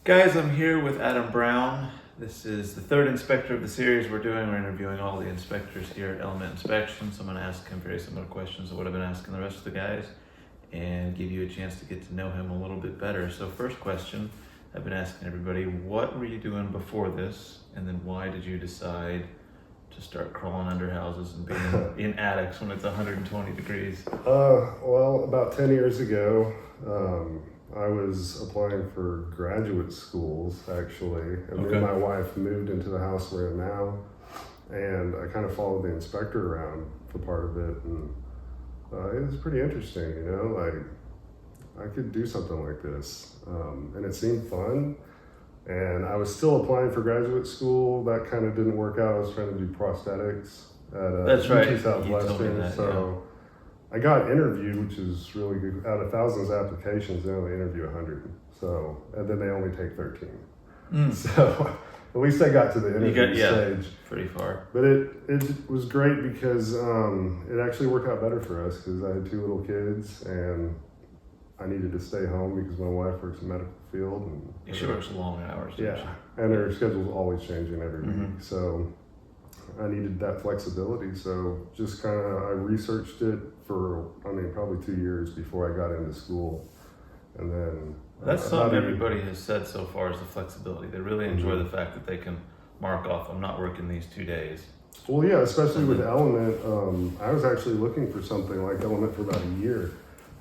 Guys, I'm here with Adam Brown. This is the third inspector of the series we're doing. We're interviewing all the inspectors here at Element Inspection. So I'm going to ask him very similar questions to what I've been asking the rest of the guys and give you a chance to get to know him a little bit better. So first question, I've been asking everybody, what were you doing before this? And then why did you decide to start crawling under houses and being in attics when it's 120 degrees? Well, about 10 years ago, I was applying for graduate schools, actually, and me and my wife moved into the house we're in now, and I kind of followed the inspector around for part of it, and it was pretty interesting, like I could do something like this, and it seemed fun, and I was still applying for graduate school. That kind of didn't work out. I was trying to do prosthetics at That's right. UT Southwestern, that, so I got interviewed, which is really good. Out of thousands of applications, they only interview 100. So, and then they only take 13. So, at least I got to the interview stage. Pretty far. But it was great because it actually worked out better for us because I had 2 little kids and I needed to stay home because my wife works in the medical field. And she works long hours. Yeah, and her schedule's always changing every week. So I needed that flexibility, so just kind of I researched it for probably 2 years before I got into school, and then that's something everybody has said so far is the flexibility. They really enjoy the fact that they can mark off, I'm not working these 2 days. Well, yeah, especially with Element. I was actually looking for something like Element for about a year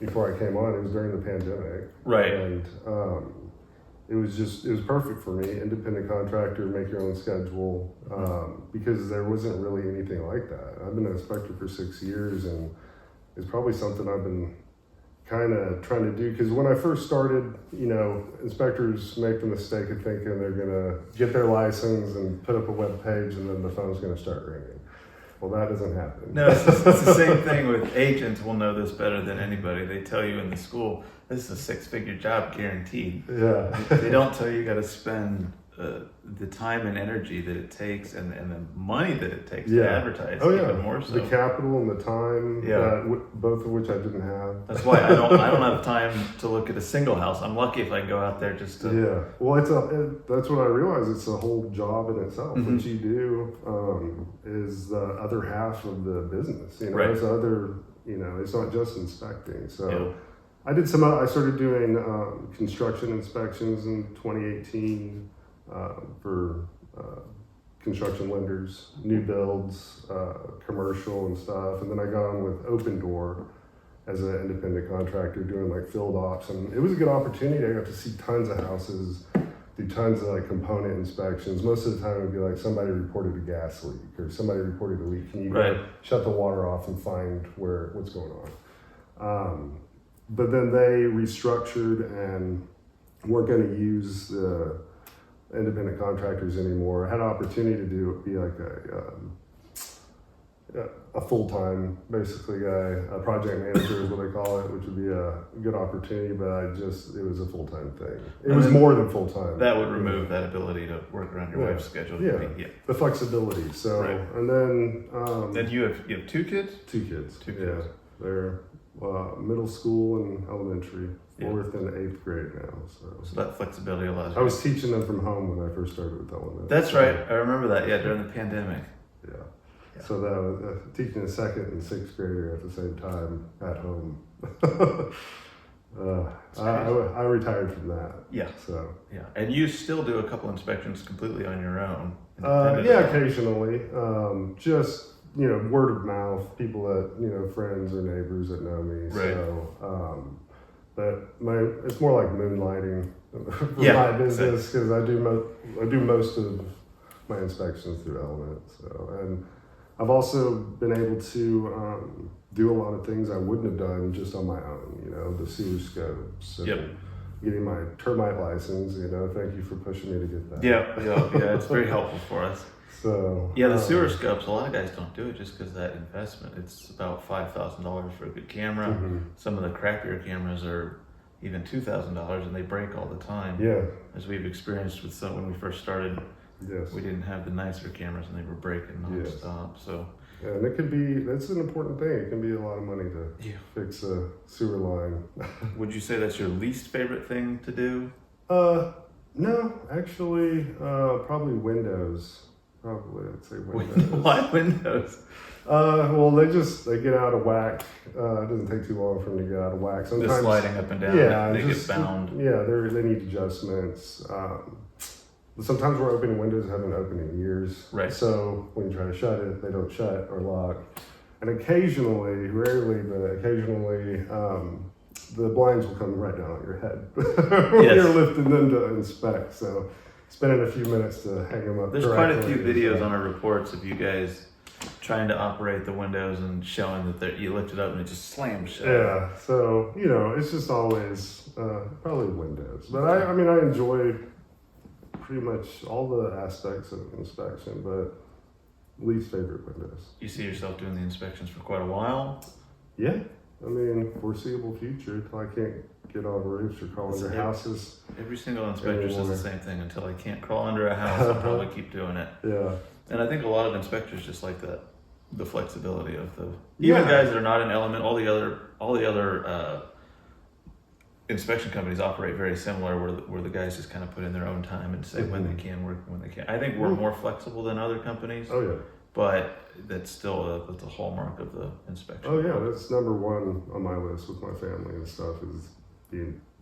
before I came on. It was during the pandemic, right? And it was perfect for me. Independent contractor, make your own schedule, because there wasn't really anything like that. I've been an inspector for 6 years, and it's probably something I've been kind of trying to do. Because when I first started, inspectors make the mistake of thinking they're gonna get their license and put up a web page, and then the phone's gonna start ringing. Well, that doesn't happen. No, it's the same thing with agents. Will know this better than anybody. They tell you in the school, this is a 6-figure job guaranteed. Yeah. They don't tell you got to spend the time and energy that it takes and the money that it takes to advertise. Even more so. The capital and the time, both of which I didn't have. That's why I don't have time to look at a single house. I'm lucky if I can go out there just to. Yeah. Well, that's what I realized. It's a whole job in itself. What you do is the other half of the business. Right. It's it's not just inspecting. So I started doing construction inspections in 2018 for construction lenders, new builds, commercial and stuff. And then I got on with Open Door as an independent contractor doing like field ops. And it was a good opportunity. I got to see tons of houses, do tons of like component inspections. Most of the time it would be like somebody reported a gas leak or somebody reported a leak. Can you go shut the water off and find what's going on? But then they restructured and weren't going to use the independent contractors anymore. I had an opportunity to be like a full-time basically guy, a project manager is what they call it, which would be a good opportunity, but it was a full-time thing. It was more than full-time. That would remove that ability to work around your wife's schedule. Yeah, the flexibility. So, and then... then you have 2 kids? 2 kids. 2 kids. Yeah, they're middle school and elementary. 4th and 8th grade now. So that flexibility allows you. I was teaching them from home when I first started with Element. That's right. I remember that. Yeah, during the pandemic. Yeah. So that was teaching a 2nd and 6th grader at the same time at home. I retired from that. Yeah. So. Yeah, and you still do a couple inspections completely on your own. Occasionally. Just word of mouth, people that friends or neighbors that know me. Right. So. But it's more like moonlighting for my business because I do most of my inspections through Element. So, and I've also been able to do a lot of things I wouldn't have done just on my own. The sewer scopes and getting my termite license. Thank you for pushing me to get that. Yeah, it's very helpful for us. So the sewer scopes, a lot of guys don't do it just because that investment. It's about $5,000 for a good camera. Some of the crappier cameras are even $2,000 and they break all the time. Yeah. As we've experienced with some when we first started, we didn't have the nicer cameras and they were breaking nonstop. So Yeah, and that's an important thing. It can be a lot of money to fix a sewer line. Would you say that's your least favorite thing to do? No, actually, probably Windows. Probably, I'd say Windows. Why Windows? Well, they get out of whack. It doesn't take too long for them to get out of whack. Sometimes Just sliding up and down. Yeah, they get bound. Yeah, they need adjustments. Sometimes we're opening windows that haven't opened in years. Right. So when you try to shut it, they don't shut or lock. And occasionally, rarely, but occasionally, the blinds will come right down on your head when Yes. you're lifting them to inspect. So spending a few minutes to hang them up. There's quite a few videos on our reports of you guys trying to operate the windows and showing that you lift it up and it just slams shut. Yeah, so it's just always probably Windows. But I mean, I enjoy pretty much all the aspects of inspection, but least favorite Windows. You see yourself doing the inspections for quite a while? Yeah, I mean, foreseeable future until I can't get on roofs or crawl under houses. Every single inspector says the same thing. Until I can't crawl under a house, I'll probably keep doing it. Yeah. And I think a lot of inspectors just like the flexibility of even guys that are not in Element. All the other inspection companies operate very similar, where the guys just kind of put in their own time and say when they can work, when they can't. I think we're more flexible than other companies. Oh yeah. But that's still that's a hallmark of the inspection. Oh yeah, that's number one on my list with my family and stuff is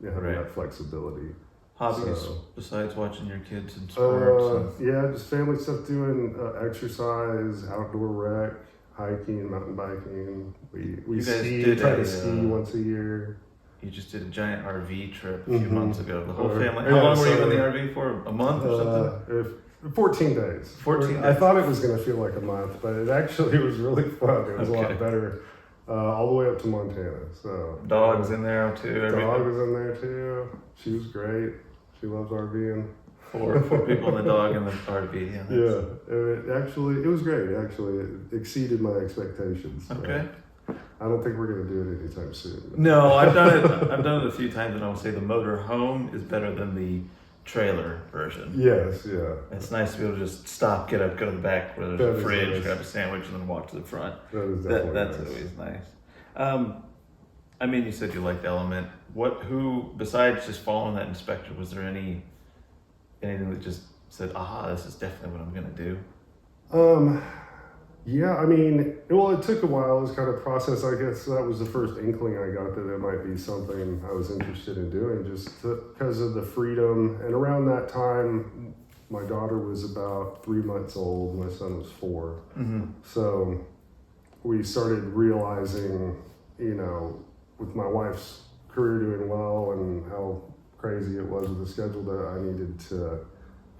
having that flexibility. Hobbies besides watching your kids and sports? Yeah, just family stuff, doing exercise, outdoor rec, hiking, mountain biking. We try to ski once a year. You just did a giant RV trip a few months ago. The whole family. How Yeah, long were you in the RV for? A month or something? 14 days. 14 days. I thought it was going to feel like a month, but it actually was really fun. It was a lot better. All the way up to Montana. So dogs in there too. Dog was in there too. She was great. She loves RVing. Four people and the dog in the RV. Yeah, it was great. Actually, it exceeded my expectations. Okay. I don't think we're going to do it anytime soon. No, I've done it. I've done it a few times, and I would say the motor home is better than the trailer version. Yes, yeah. It's nice to be able to just stop, get up, go to the back where there's a fridge, grab a sandwich, and then walk to the front. That is definitely that's always nice. I mean, you said you liked Element. Who besides just following that inspector, was there anything that just said, "Aha, this is definitely what I'm going to do"? Yeah, I mean, it took a while. It was kind of process, I guess. That was the first inkling I got that it might be something I was interested in doing, just because of the freedom. And around that time, my daughter was about 3 months old. My son was 4. Mm-hmm. So we started realizing, with my wife's career doing well and how crazy it was with the schedule, that I needed to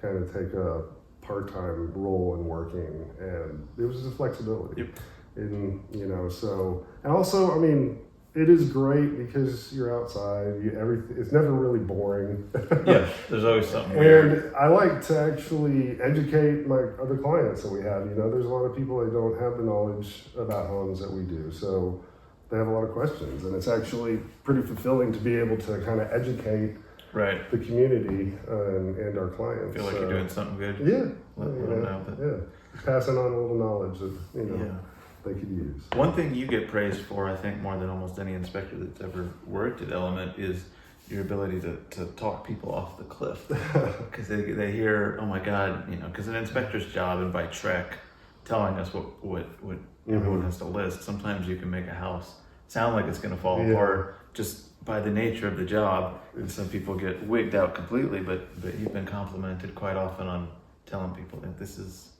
kind of take a part-time role in working, and it was just flexibility. Yep. And and also, I mean, it is great because you're outside. It's never really boring. Yeah, there's always something weird. And I like to actually educate my other clients that we have. There's a lot of people that don't have the knowledge about homes that we do, so they have a lot of questions, and it's actually pretty fulfilling to be able to kind of educate the community and our clients. Feel like you're doing something good. Yeah. Let them know that. Yeah. Passing on a little knowledge that they could use. One thing you get praised for, I think, more than almost any inspector that's ever worked at Element is your ability to talk people off the cliff. Because they hear, oh my God, because an inspector's job, and by TREC telling us what everyone has to list, sometimes you can make a house sound like it's going to fall apart just by the nature of the job. And some people get wigged out completely, but you've been complimented quite often on telling people that this is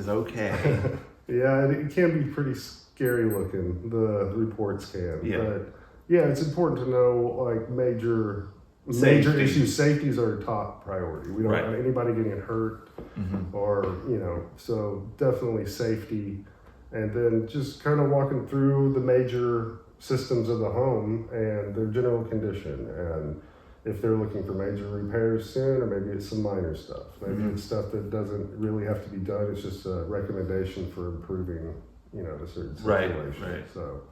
okay. Yeah, it can be pretty scary looking, the reports can. Yeah. But yeah, it's important to know like major issues. Safeties are top priority. We don't want anybody getting hurt or, so definitely safety. And then just kind of walking through the major systems of the home and their general condition, and if they're looking for major repairs soon, or maybe it's some minor stuff. Maybe it's stuff that doesn't really have to be done. It's just a recommendation for improving, a certain situation. Right. So,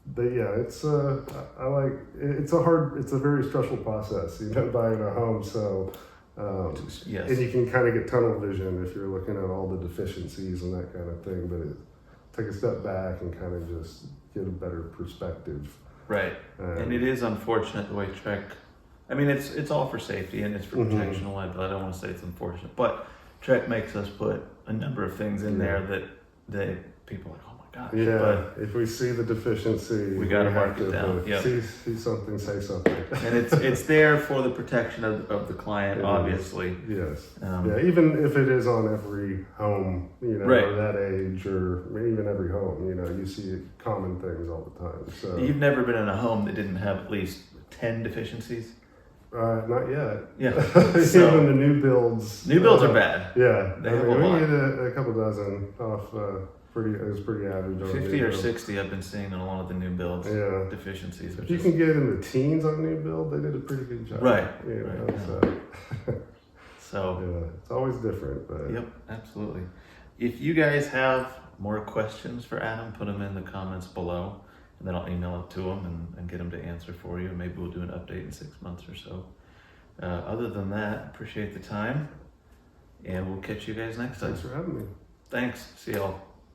but yeah, it's a very stressful process, buying a home. So, and you can kind of get tunnel vision if you're looking at all the deficiencies and that kind of thing. But take a step back and kind of just get a better perspective. Right. And it is unfortunate the way TREC I mean, it's all for safety and it's for Mhm. protection and liability. I don't want to say it's unfortunate, but TREC makes us put a number of things in there that people are like, oh my gosh. Yeah, But, if we see the deficiency, We gotta have mark it to down, put- yep. see something, say something. and it's there for the protection of the client, It is. obviously. Yes. Um, Yeah, even if it is on every home, Right. or that age, or even every home, you see common things all the time. So You've never been in a home that didn't have at least 10 deficiencies? not yet. Yeah. Even So, the new builds. new builds are bad. Yeah, They have a we lot. get a couple dozen off. It was pretty average. On 50 new or build. 60 I've been seeing on a lot of the new builds. Yeah. Deficiencies. If Which you is, can get in the teens on new build, they did a pretty good job. Right, You know, right, so so, yeah, it's always different, but yep, absolutely. If you guys have more questions for Adam, put them in the comments below, and then I'll email it to him and get him to answer for you. Maybe we'll do an update in 6 months or so. Other than that, appreciate the time, and we'll catch you guys next time. thanks for having me. Thanks. See y'all.